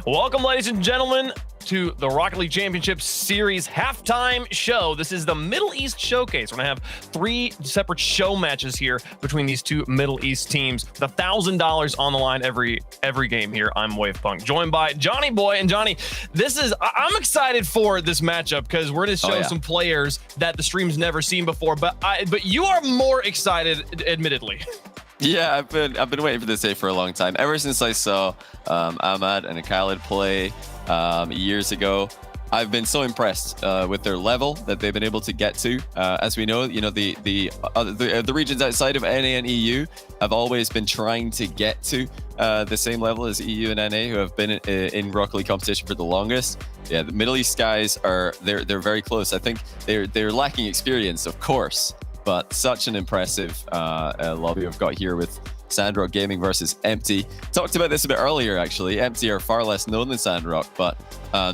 Welcome, ladies and gentlemen, to the Rocket League Championship Series halftime show. This is the Middle East Showcase. We're going to have 3 separate show matches here between these 2 Middle East teams. With $1,000 on the line every game here. I'm Wavepunk, joined by Johnny Boy. And Johnny, I'm excited for this matchup because we're going to show some players that the stream's never seen before. But you are more excited, admittedly. Yeah, I've been waiting for this day for a long time. Ever since I saw Ahmad and Khaled play years ago, I've been so impressed with their level that they've been able to get to. As we know, the regions outside of NA and EU have always been trying to get to the same level as EU and NA, who have been in Rocket League competition for the longest. Yeah, the Middle East guys they're very close. I think they're lacking experience, of course. But such an impressive lobby we've got here with Sandrock Gaming versus Empty. Talked about this a bit earlier, actually. Empty are far less known than Sandrock, but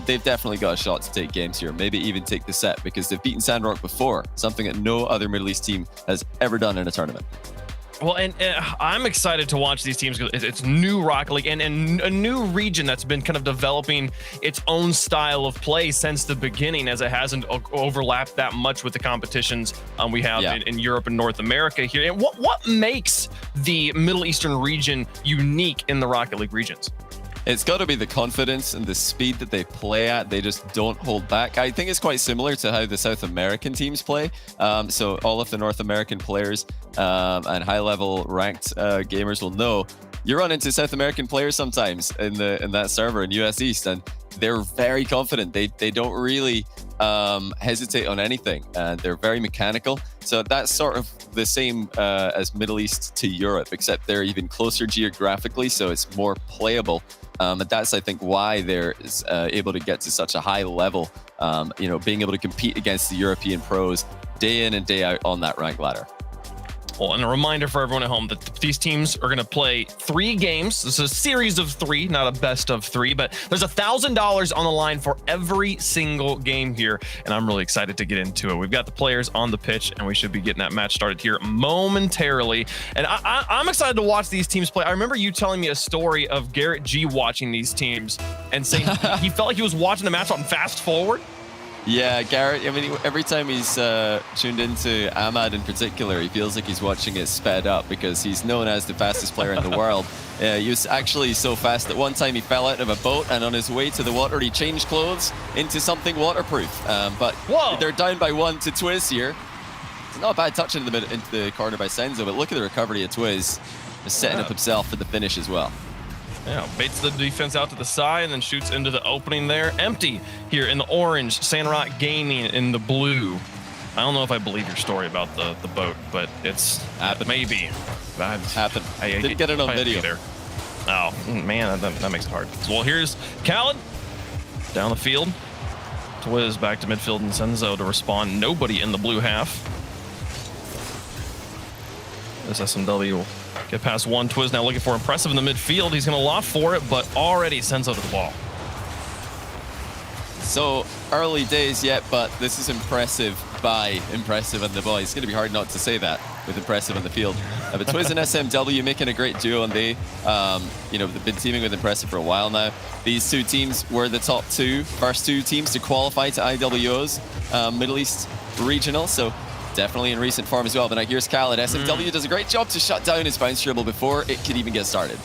they've definitely got a shot to take games here, maybe even take the set, because they've beaten Sandrock before, something that no other Middle East team has ever done in a tournament. Well, and I'm excited to watch these teams. It's new Rocket League and a new region that's been kind of developing its own style of play since the beginning, as it hasn't overlapped that much with the competitions we have in Europe and North America here. And what makes the Middle Eastern region unique in the Rocket League regions? It's got to be the confidence and the speed that they play at. They just don't hold back. I think it's quite similar to how the South American teams play. So all of the North American players and high-level ranked gamers will know you run into South American players sometimes in that server in US East, and they're very confident. They don't really hesitate on anything, and they're very mechanical. So that's sort of the same as Middle East to Europe, except they're even closer geographically, so it's more playable. And that's, I think, why they're able to get to such a high level, being able to compete against the European pros day in and day out on that rank ladder. Well, and a reminder for everyone at home that these teams are going to play 3 games. This is a series of 3, not a best of 3, but there's $1,000 on the line for every single game here, and I'm really excited to get into it. We've got the players on the pitch, and we should be getting that match started here momentarily. And I'm excited to watch these teams play. I remember you telling me a story of Garrett G watching these teams and saying he felt like he was watching the match on fast forward. Yeah, Garrett, I mean, every time he's tuned into Ahmad in particular, he feels like he's watching it sped up because he's known as the fastest player in the world. He was actually so fast that one time he fell out of a boat, and on his way to the water, he changed clothes into something waterproof. But they're down by 1 to Twiz here. It's not a bad touch into the corner by Senzo, but look at the recovery of Twiz. Just setting up himself for the finish as well. Yeah, baits the defense out to the side and then shoots into the opening there. Empty here in the orange, Sandrock Gaming in the blue. I don't know if I believe your story about the boat, but it's maybe. Happened. Didn't get it on video. There. Oh, man, that makes it hard. Well, here's Khaled down the field. Twiz back to midfield and Senzo to respond. Nobody in the blue half. This SMW will get past one. Twiz now looking for impressive in the midfield. He's going to loft for it, but already Senzo to the ball. So early days yet, but this is impressive by impressive on the ball. It's going to be hard not to say that with impressive on the field. But Twiz and SMW making a great duo, and they, they've been teaming with impressive for a while now. These 2 teams were the first 2 teams to qualify to IWO's Middle East Regional. So definitely in recent form as well. But now here's Khaled. SMW does a great job to shut down his bounce dribble before it could even get started.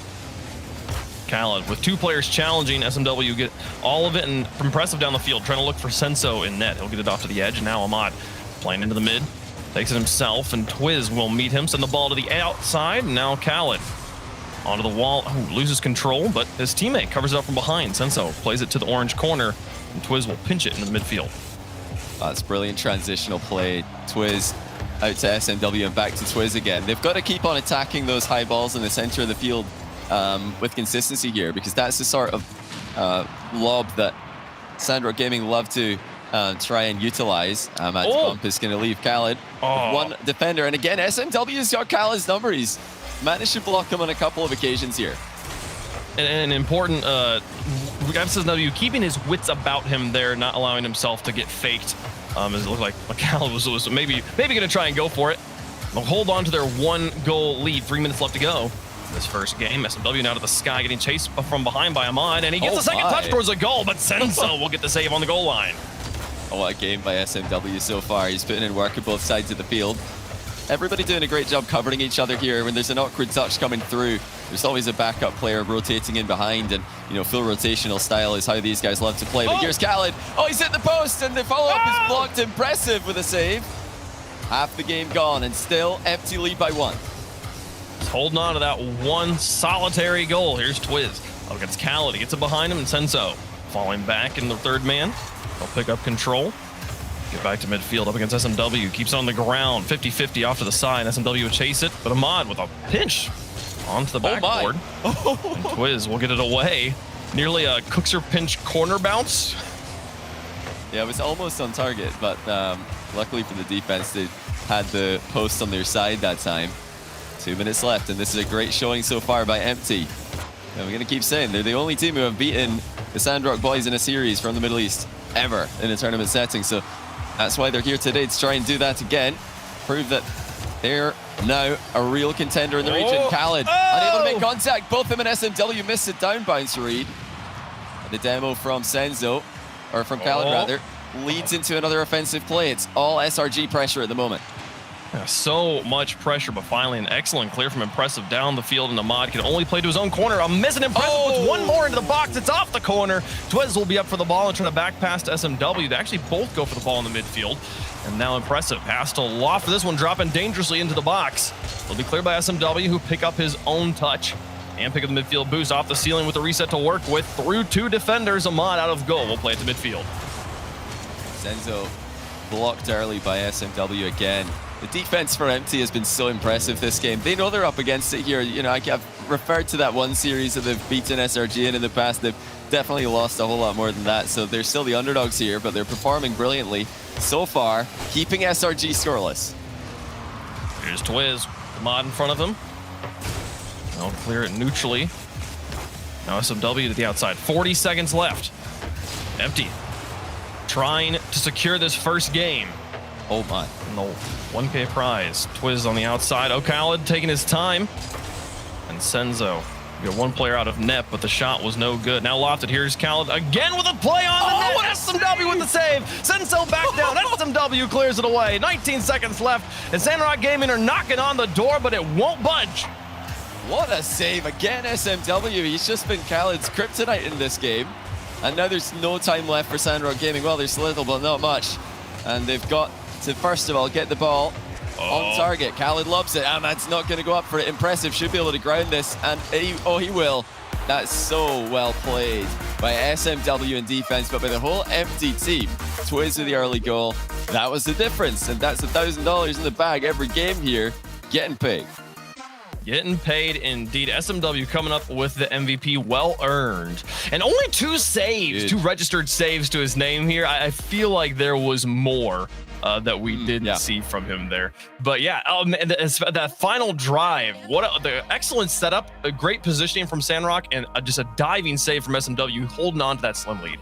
Khaled with 2 players challenging. SMW get all of it and impressive down the field, trying to look for Senzo in net. He'll get it off to the edge, and now Ahmad playing into the mid. Takes it himself, and Twiz will meet him, send the ball to the outside. Now Khaled onto the wall. Oh, loses control, but his teammate covers it up from behind. Senzo plays it to the orange corner, and Twiz will pinch it into the midfield. That's brilliant transitional play. Twiz out to SMW and back to Twiz again. They've got to keep on attacking those high balls in the center of the field with consistency here, because that's the sort of lob that Sandrock Gaming love to try and utilize. Ahmad's bump is going to leave Khaled with 1 defender. And again, SMW's got Khaled's number. He's managed to block him on a couple of occasions here. And an important SMW keeping his wits about him there, not allowing himself to get faked. As it looked like Khaled was maybe going to try and go for it. They'll hold on to their 1-goal lead. 3 minutes left to go. this first game. SMW now to the sky, getting chased from behind by Ahmad, and he gets a second my. touch towards the goal, but Senso will get the save on the goal line. Oh, what a game by SMW so far. He's putting in work at both sides of the field. Everybody doing a great job covering each other here. When there's an awkward touch coming through, there's always a backup player rotating in behind, and full rotational style is how these guys love to play. But here's Khaled. Oh, he's hit the post, and the follow-up is blocked. Impressive with a save. Half the game gone, and still empty lead by 1. He's holding on to that one solitary goal. Here's Twiz up against Khaled. He gets it behind him, and Senso falling back in the third man. They'll pick up control. Get back to midfield up against SMW. Keeps it on the ground. 50-50 off to the side. SMW will chase it, but Ahmad with a pinch onto the backboard. And Twiz will get it away. Nearly a Cookser pinch corner bounce. Yeah, it was almost on target, but luckily for the defense, they had the post on their side that time. 2 minutes left, and this is a great showing so far by Empty. And we're going to keep saying they're the only team who have beaten the Sandrock boys in a series from the Middle East ever in a tournament setting. So that's why they're here today, to try and do that again. Prove that they're now a real contender in the region. Khaled unable to make contact. Both him and SMW missed a down bounce read. The demo from Senzo, or from Khaled rather, leads into another offensive play. It's all SRG pressure at the moment. Yeah, so much pressure, but finally an excellent clear from Impressive down the field, and Ahmad can only play to his own corner. A missing Impressive puts one more into the box. It's off the corner. Twiz will be up for the ball and trying to back pass to SMW. They actually both go for the ball in the midfield. And now Impressive pass to Loft for this one, dropping dangerously into the box. It'll be cleared by SMW, who pick up his own touch and pick up the midfield boost off the ceiling with the reset to work with. Through 2 defenders, Ahmad out of goal. We'll play it to midfield. Senzo blocked early by SMW again. The defense for Empty has been so impressive this game. They know they're up against it here. I've referred to that one series that they've beaten SRG in the past. They've definitely lost a whole lot more than that. So they're still the underdogs here, but they're performing brilliantly so far, keeping SRG scoreless. Here's Twiz, Ahmad in front of him. They'll clear it neutrally. Now SMW to the outside. 40 seconds left. Empty. Trying to secure this first game. Oh my. And the 1K prize. Twiz on the outside. Khaled taking his time. And Senzo. We got one player out of net, but the shot was no good. Now lofted. Here's Khaled again with a play on the net. What SMW with the save. Senzo back down. SMW clears it away. 19 seconds left. And Sandrock Gaming are knocking on the door, but it won't budge. What a save again, SMW. He's just been Khaled's kryptonite in this game. And now there's no time left for Sandrock Gaming. Well, there's little, but not much. And they've got to, first of all, get the ball on target. Khaled loves it. Ahmad's not going to go up for it. Impressive. Should be able to ground this. And he will. That's so well played by SMW in defense, but by the whole Empty team. Twiz with the early goal. That was the difference. And that's $1,000 in the bag every game here. Getting paid. Getting paid indeed. SMW coming up with the MVP, well earned. And only 2 saves, 2 registered saves to his name here. I feel like there was more that we didn't see from him there. But yeah, that final drive, the excellent setup, a great positioning from Sandrock, and just a diving save from SMW, holding on to that slim lead.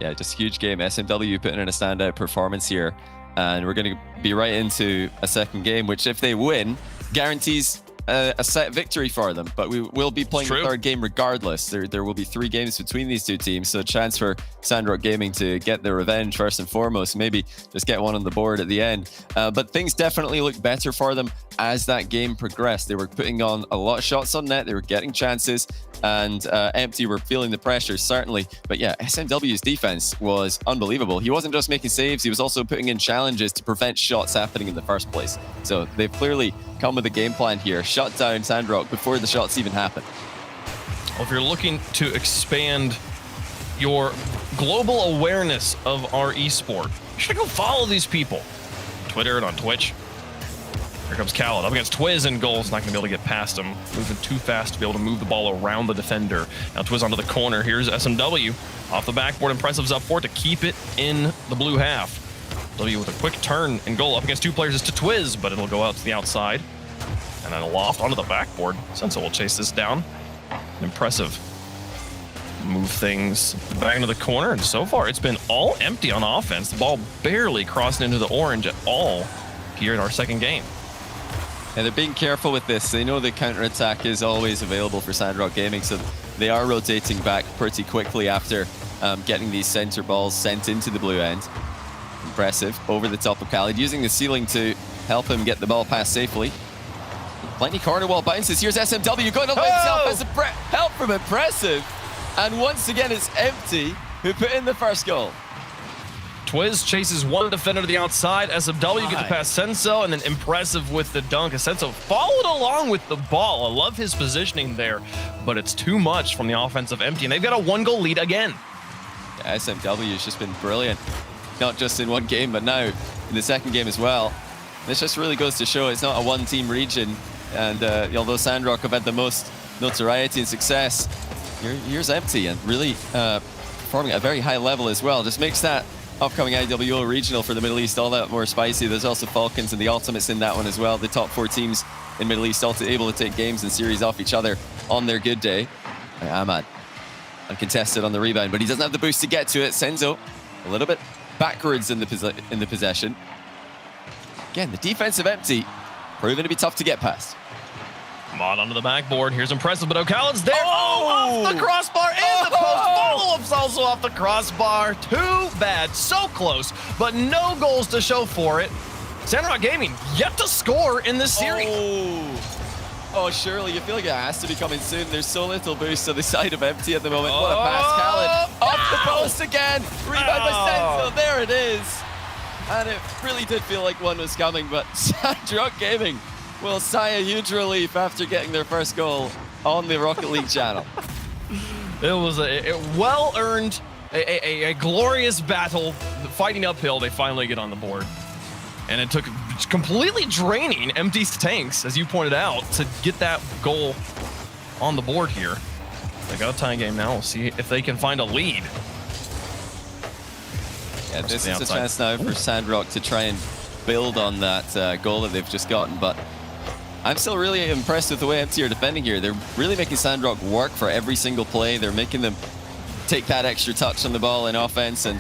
Yeah, just a huge game. SMW putting in a standout performance here. And we're going to be right into a second game, which if they win, guarantees a set victory for them, but we will be playing the third game regardless. There will be 3 games between these 2 teams, so a chance for Sandrock Gaming to get their revenge first and foremost, maybe just get one on the board at the end. But things definitely look better for them as that game progressed. They were putting on a lot of shots on net, they were getting chances, and Empty were feeling the pressure, certainly. But yeah, SMW's defense was unbelievable. He wasn't just making saves, he was also putting in challenges to prevent shots happening in the first place. So they've clearly come with a game plan here. Shut down Sandrock before the shots even happen. Well, if you're looking to expand your global awareness of our esport, you should go follow these people on Twitter and on Twitch. Here comes Khaled up against Twiz in goals. Not going to be able to get past him. Moving too fast to be able to move the ball around the defender. Now Twiz onto the corner. Here's SMW off the backboard. Impressive's up for it to keep it in the blue half. W with a quick turn and goal up against 2 players is to Twiz, but it'll go out to the outside. And then a loft onto the backboard. Senso will chase this down. Impressive. Move things back into the corner, and so far it's been all Empty on offense. The ball barely crossing into the orange at all here in our second game. And they're being careful with this. They know the counter-attack is always available for Sandrock Gaming, so they are rotating back pretty quickly after getting these center balls sent into the blue end. Impressive. Over the top of Khaled, using the ceiling to help him get the ball past safely. Plenty corner wall bounces. Here's SMW going up by himself as a help from Impressive. And once again, it's Empty who put in the first goal. Twiz chases one defender to the outside. SMW gets past Senso, and then Impressive with the dunk. Senso followed along with the ball. I love his positioning there, but it's too much from the offensive Empty, and they've got a 1-goal lead again. Yeah, SMW has just been brilliant, not just in one game, but now in the second game as well. This just really goes to show it's not a one-team region, and although Sandrock have had the most notoriety and success, here's Empty, and really performing at a very high level as well. Just makes that upcoming IWO regional for the Middle East all that more spicy. There's also Falcons and the Ultimates in that one as well. The top 4 teams in Middle East all able to take games and series off each other on their good day. Ahmad uncontested on the rebound, but he doesn't have the boost to get to it. Senzo a little bit backwards in the possession. Again, the defensive Empty proving to be tough to get past. Mod onto the backboard. Here's Impressive, but O'Callaghan's there. Oh, off the crossbar and the post. Follow-up's also off the crossbar. Too bad. So close, but no goals to show for it. Sandrock Gaming yet to score in this series. Oh, surely. You feel like it has to be coming soon. There's so little boost to the side of Empty at the moment. What a pass, Khaled. Off the post again. Rebound by Senso. There it is. And it really did feel like one was coming, but Sandrock Gaming will sigh a huge relief after getting their first goal on the Rocket League channel. It was a well-earned, a glorious battle. Fighting uphill, they finally get on the board. And it took completely draining Empty's tanks, as you pointed out, to get that goal on the board here. They got a tie game now. We'll see if they can find a lead. Yeah, this is a chance now for Sandrock to try and build on that goal that they've just gotten, but I'm still really impressed with the way Empty are defending here. They're really making Sandrock work for every single play. They're making them take that extra touch on the ball in offense and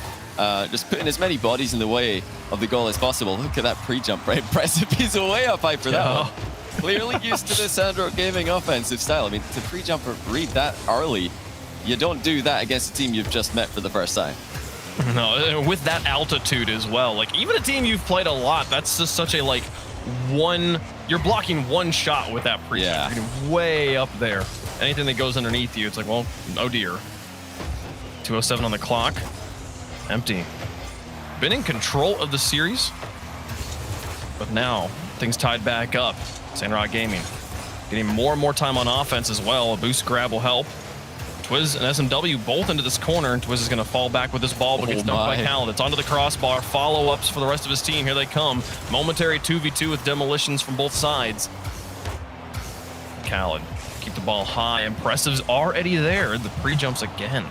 just putting as many bodies in the way of the goal as possible. Look at that pre-jump, right? Impressive. He's way up high for that one. Clearly used to the Sandrock Gaming offensive style. I mean, to pre-jump or read that early, you don't do that against a team you've just met for the first time. No, with that altitude as well. Like, even a team you've played a lot, that's just such a, like, you're blocking one shot with that pre-jump. Yeah. You're getting way up there. Anything that goes underneath you, it's like, well, oh dear. 2:07 on the clock. Empty. Been in control of the series, but now things tied back up. Sandrock Gaming getting more and more time on offense as well. A boost grab will help. Twiz and SMW both into this corner, and Twiz is going to fall back with this ball, but gets dunked by Khaled. It's onto the crossbar. Follow-ups for the rest of his team. Here they come. Momentary 2v2 with demolitions from both sides. Khaled, keep the ball high. Impressive's already there. The pre-jumps again.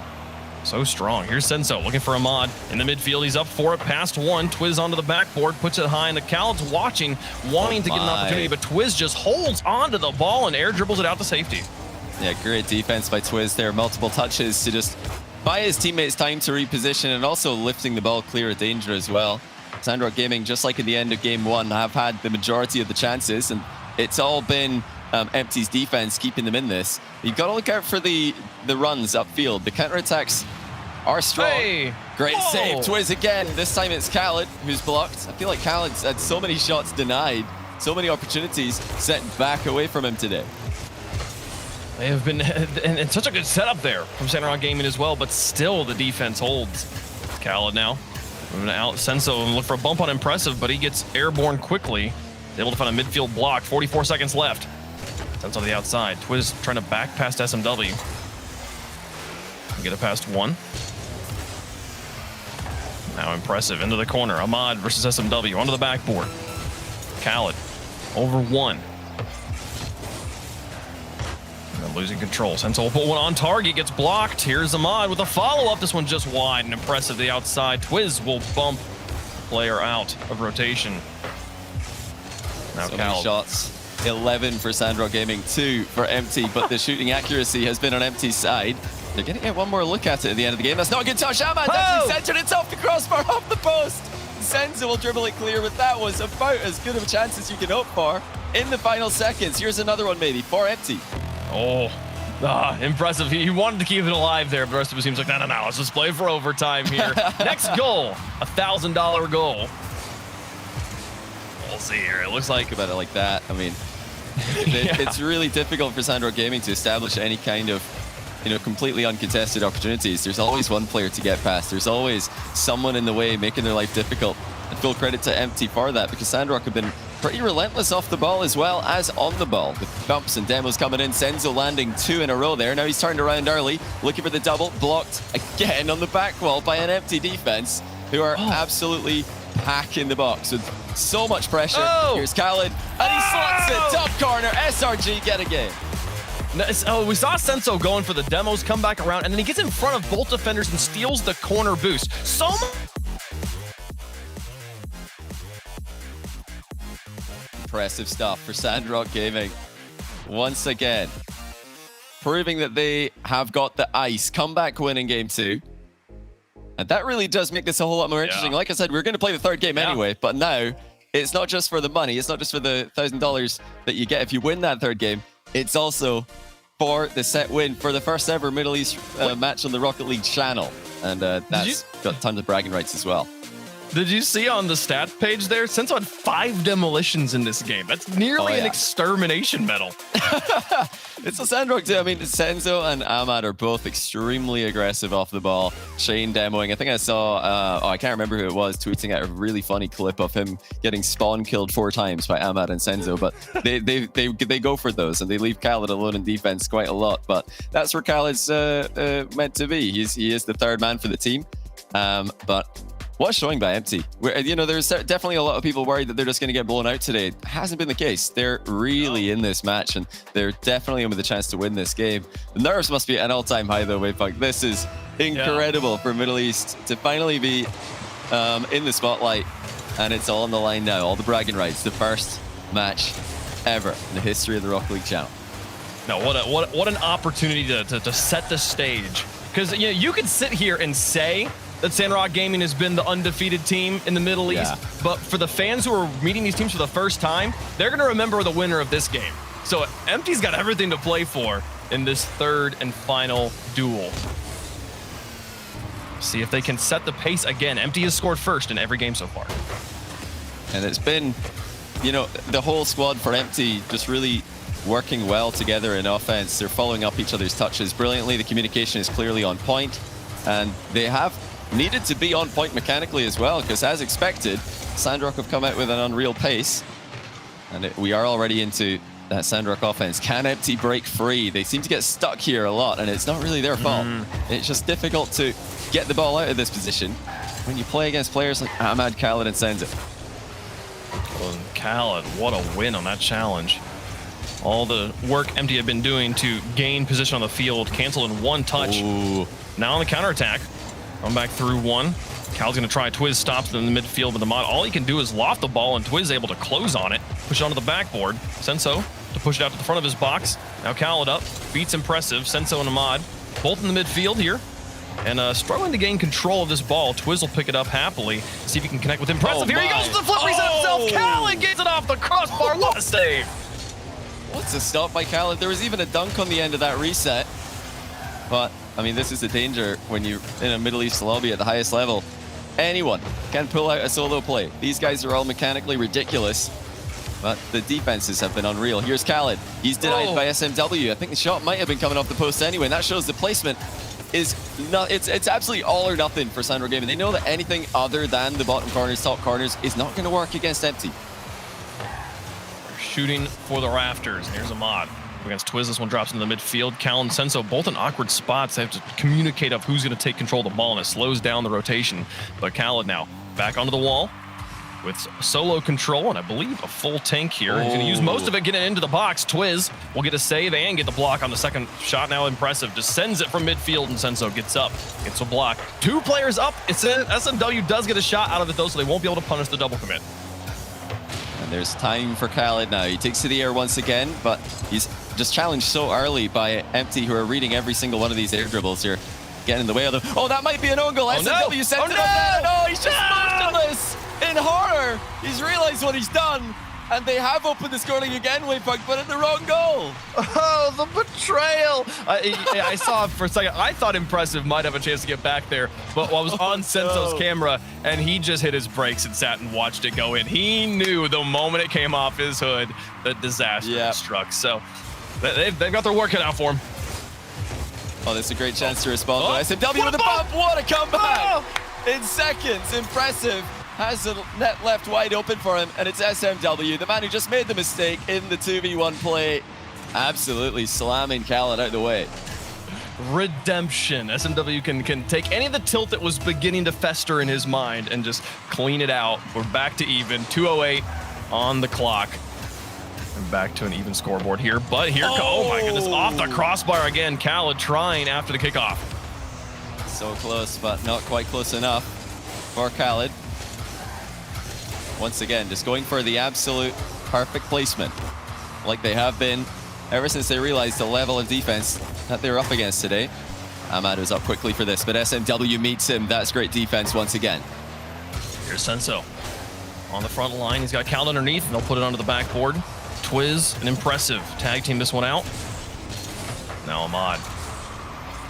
So strong. Here's Senso looking for Ahmad in the midfield. He's up for it, past one. Twiz onto the backboard, puts it high, and the Khaled's watching, wanting to get an opportunity, but Twiz just holds onto the ball and air dribbles it out to safety. Yeah, great defense by Twiz there. Multiple touches to just buy his teammates time to reposition and also lifting the ball clear of danger as well. Sandrock Gaming, just like at the end of game one, have had the majority of the chances, and it's all been Empty's defense keeping them in this. You've got to look out for the runs upfield. The counterattacks are strong. Hey. Great save. Twiz again. This time it's Khaled who's blocked. I feel like Khaled's had so many shots denied, so many opportunities set back away from him today. They have been in such a good setup there from Sandrock Gaming as well, but still the defense holds. Khaled now moving out Senso and look for a bump on Impressive, but he gets airborne quickly. He's able to find a midfield block. 44 seconds left. Senso on the outside. Twiz trying to back past SMW. Get it past one. Now Impressive into the corner. Ahmad versus SMW onto the backboard. Khaled over one. Losing control. Senso will put one on target, gets blocked. Here's Ahmad with a follow-up. This one just wide and Impressive to the outside. Twiz will bump the player out of rotation. Now so many shots. 11 for Sandrock Gaming, 2 for Empty, but the shooting accuracy has been on Empty's side. They're going to get one more look at it at the end of the game. That's not a good touch. Ahmad actually centered. It's off the crossbar, off the post. Senzo will dribble it clear, but that was about as good of a chance as you can hope for. in the final seconds. Here's another one maybe for Empty. Oh, impressive. He wanted to keep it alive there, but the rest of his team's like, no, let's just play for overtime here. Next goal, $1,000 goal. We'll see here. It looks like Think about it like that. I mean, it's really difficult for Sandrock Gaming to establish any kind of, completely uncontested opportunities. There's always one player to get past. There's always someone in the way making their life difficult. And full credit to Empty for that, because Sandrock have been pretty relentless off the ball as well as on the ball. With bumps and demos coming in, Senzo landing 2 in a row there. Now he's turned around early, looking for the double, blocked again on the back wall by an Empty defense, who are absolutely packing the box with so much pressure. Here's Khaled, and he slots it, top corner, SRG get a game. Oh, we saw Senso going for the demos, come back around, and then he gets in front of both defenders and steals the corner boost. So much. Impressive stuff for Sandrock Gaming. Once again, proving that they have got the ice. Comeback win in game 2. And that really does make this a whole lot more interesting. Like I said, we're going to play the third game anyway, but now it's not just for the money. It's not just for the $1,000 that you get if you win that third game. It's also for the set win for the first ever Middle East match on the Rocket League channel. And that's got tons of bragging rights as well. Did you see on the stats page there? Senso had 5 demolitions in this game. That's nearly an extermination medal. It's a Sandrock too. I mean, Senzo and Ahmad are both extremely aggressive off the ball. Shane demoing. I think I saw, I can't remember who it was, tweeting out a really funny clip of him getting spawn killed 4 times by Ahmad and Senzo. But they go for those, and they leave Khaled alone in defense quite a lot. But that's where Khaled's meant to be. He is the third man for the team. But what's showing by Empty? There's definitely a lot of people worried that they're just going to get blown out today. It hasn't been the case. They're really in this match, and they're definitely in with a chance to win this game. The nerves must be at an all-time high, though, Wavepunk. This is incredible for Middle East to finally be in the spotlight, and it's all on the line now. All the bragging rights. The first match ever in the history of the Rocket League channel. No, what an opportunity to set the stage. Because you could sit here and say that Sandrock Gaming has been the undefeated team in the Middle East, but for the fans who are meeting these teams for the first time, they're going to remember the winner of this game. So Empty's got everything to play for in this third and final duel. See if they can set the pace again. Empty has scored first in every game so far. And it's been, the whole squad for Empty just really working well together in offense. They're following up each other's touches brilliantly. The communication is clearly on point, and they have needed to be on point mechanically as well, because as expected, Sandrock have come out with an unreal pace, and we are already into that Sandrock offense. Can Empty break free? They seem to get stuck here a lot, and it's not really their fault. It's just difficult to get the ball out of this position when you play against players like Ahmad, Khaled, and Senzo. Well, Khaled, what a win on that challenge. All the work Empty had been doing to gain position on the field canceled in one touch. Ooh. Now on the counterattack. Come back through one. Cal's going to try Twiz stops in the midfield with the mod. All he can do is loft the ball, and Twiz is able to close on it, push it onto the backboard. Senso to push it out to the front of his box. Now Khaled up, beats impressive. Senso and Ahmad both in the midfield here, and struggling to gain control of this ball. Twiz will pick it up happily. See if he can connect with impressive. Here he goes with the flip reset himself. Khaled gets it off the crossbar. What a save! What's a stop by Khaled? There was even a dunk on the end of that reset, but I mean, this is the danger when you're in a Middle East lobby at the highest level. Anyone can pull out a solo play. These guys are all mechanically ridiculous, but the defenses have been unreal. Here's Khaled. He's denied by SMW. I think the shot might have been coming off the post anyway, and that shows the placement is not. It's absolutely all or nothing for Sandrock Gaming. They know that anything other than the bottom corners, top corners, is not going to work against Empty. They're shooting for the rafters. And here's Ahmad. Against Twiz, this one drops into the midfield. Cal and Senso both in awkward spots. They have to communicate of who's going to take control of the ball, and it slows down the rotation. But Khaled now back onto the wall with solo control, and I believe a full tank here. He's going to use most of it getting into the box. Twiz will get a save and get the block on the second shot. Now impressive. Just sends it from midfield, and Senso gets up, gets a block. 2 players up. SMW does get a shot out of it, though, so they won't be able to punish the double commit. And there's time for Khaled now. He takes to the air once again, but he's just challenged so early by Empty, who are reading every single one of these air dribbles here. Getting in the way of them. Oh, that might be an own goal. SMW sent it up there. No, he's just motionless in horror. He's realized what he's done, And they have opened the scoring again, Waypunk, but at the wrong goal. Oh, the betrayal. I saw it for a second. I thought Impressive might have a chance to get back there, but I was on Senso's camera, and he just hit his brakes and sat and watched it go in. He knew the moment it came off his hood that disaster struck. So they've got their work cut out for him. Oh, that's a great chance to respond. SMW with a bump. What a comeback. In seconds. Impressive. Has the net left wide open for him, and it's SMW, the man who just made the mistake in the 2v1 play. Absolutely slamming Khaled out of the way. Redemption. SMW can take any of the tilt that was beginning to fester in his mind and just clean it out. We're back to even. 2:08 on the clock. And back to an even scoreboard here, but oh my goodness, off the crossbar again. Khaled trying after the kickoff. So close, but not quite close enough for Khaled. Once again, just going for the absolute perfect placement, like they have been ever since they realized the level of defense that they were up against today. Ahmad was up quickly for this, but SMW meets him. That's great defense once again. Here's Senso on the front line. He's got Khaled underneath, and they'll put it onto the backboard. Twiz and Impressive tag team this one out. Now Ahmad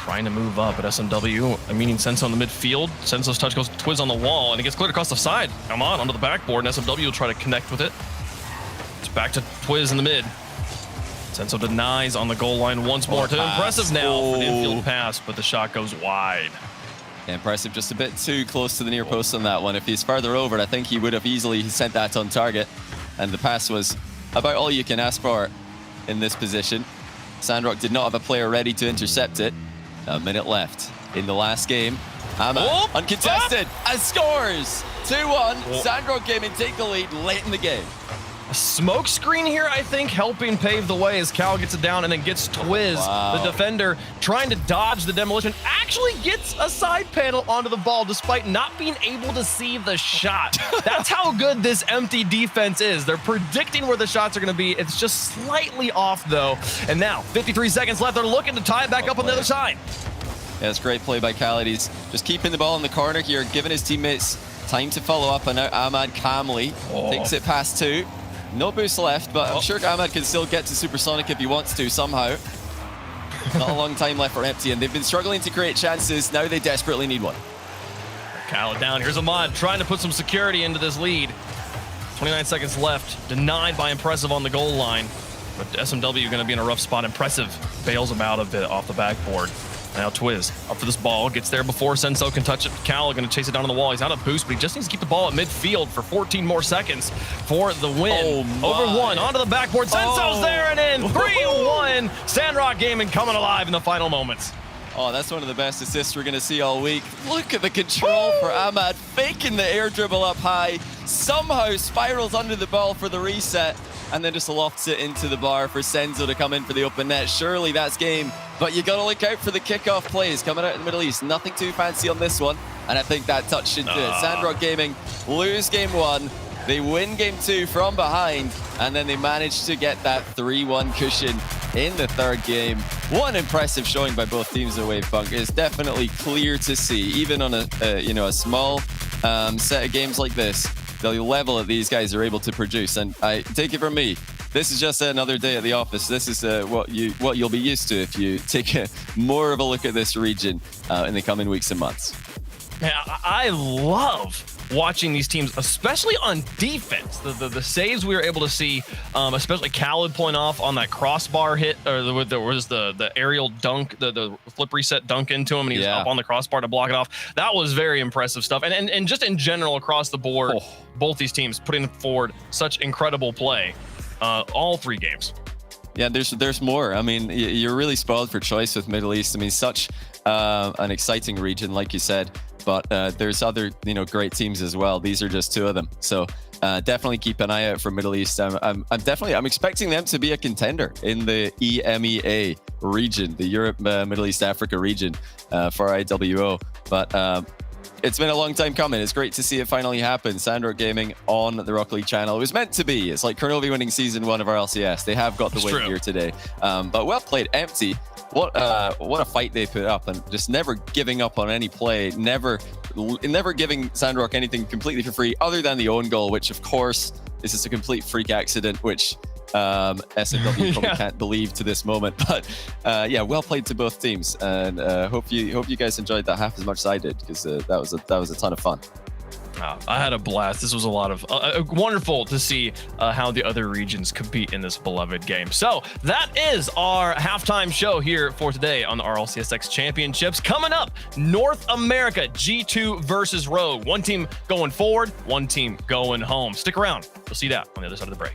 trying to move up at SMW, meaning Senso in the midfield. Senso's touch goes to Twiz on the wall, and it gets cleared across the side. Ahmad onto the backboard, and SMW will try to connect with it. It's back to Twiz in the mid. Senso denies on the goal line once more to Impressive now for the infield pass, but the shot goes wide. Yeah, Impressive just a bit too close to the near post on that one. If he's further over, I think he would have easily sent that on target, and the pass was about all you can ask for in this position. Sandrock did not have a player ready to intercept it. A minute left in the last game. Ahmad uncontested and scores 2-1. Sandrock Gaming take the lead late in the game. A smoke screen here, I think, helping pave the way as Cal gets it down and then gets Twiz, the defender, trying to dodge the demolition. Actually gets a side panel onto the ball despite not being able to see the shot. That's how good this empty defense is. They're predicting where the shots are going to be. It's just slightly off, though. And now, 53 seconds left. They're looking to tie it back up on the other side. Yeah, it's great play by Khaled. He's just keeping the ball in the corner here, giving his teammates time to follow up, and now Ahmad calmly takes it past 2. No boost left, but I'm sure Ahmad can still get to Supersonic if he wants to somehow. Not a long time left for Empty, and they've been struggling to create chances. Now they desperately need one. Khaled down. Here's Ahmad trying to put some security into this lead. 29 seconds left. Denied by Impressive on the goal line. But SMW going to be in a rough spot. Impressive bails him out of it off the backboard. Now Twiz up for this ball, gets there before Senso can touch it. Cal going to chase it down on the wall. He's out of boost, but he just needs to keep the ball at midfield for 14 more seconds for the win. Over 1, onto the backboard. Senso's there and in. 3-1. Sandrock Gaming coming alive in the final moments. Oh, that's one of the best assists we're going to see all week. Look at the control for Ahmad, faking the air dribble up high, somehow spirals under the ball for the reset, and then just lofts it into the bar for Senzo to come in for the open net. Surely that's game, but you got to look out for the kickoff plays coming out in the Middle East. Nothing too fancy on this one, and I think that touch should do it. Sandrock Gaming lose game 1. They win game 2 from behind, and then they manage to get that 3-1 cushion in the third game. One impressive showing by both teams at Wavepunk. It's definitely clear to see, even on a small set of games like this, the level that these guys are able to produce. And I take it from me, this is just another day at the office. This is what you'll be used to if you take more of a look at this region in the coming weeks and months. Yeah, I love watching these teams, especially on defense. The saves we were able to see, especially Khaled pulling off on that crossbar hit, or there was the aerial dunk, the flip reset dunk into him, and he was up on the crossbar to block it off. That was very impressive stuff. And just in general across the board, both these teams putting forward such incredible play, all 3 games. Yeah, there's more. I mean, you're really spoiled for choice with Middle East. I mean, such an exciting region, like you said. But there's other, great teams as well. These are just 2 of them. So definitely keep an eye out for Middle East. I'm expecting them to be a contender in the EMEA region, the Europe, Middle East, Africa region for IWO. But it's been a long time coming. It's great to see it finally happen. Sandrock Gaming on the Rocket League channel. It was meant to be. It's like Kurnovi winning season 1 of RLCS. They have got the win here today. But well played, Empty. What a fight they put up, and just never giving up on any play, never giving Sandrock anything completely for free other than the own goal, which of course This is a complete freak accident, which SMW probably can't believe to this moment. But yeah, well played to both teams, and hope you guys enjoyed that half as much as I did, because that was a ton of fun. I had a blast. This was a lot of wonderful to see how the other regions compete in this beloved game. So that is our halftime show here for today on the RLCSX Championships. Coming up, North America G2 versus Rogue. One team going forward, one team going home. Stick around. We'll see that on the other side of the break.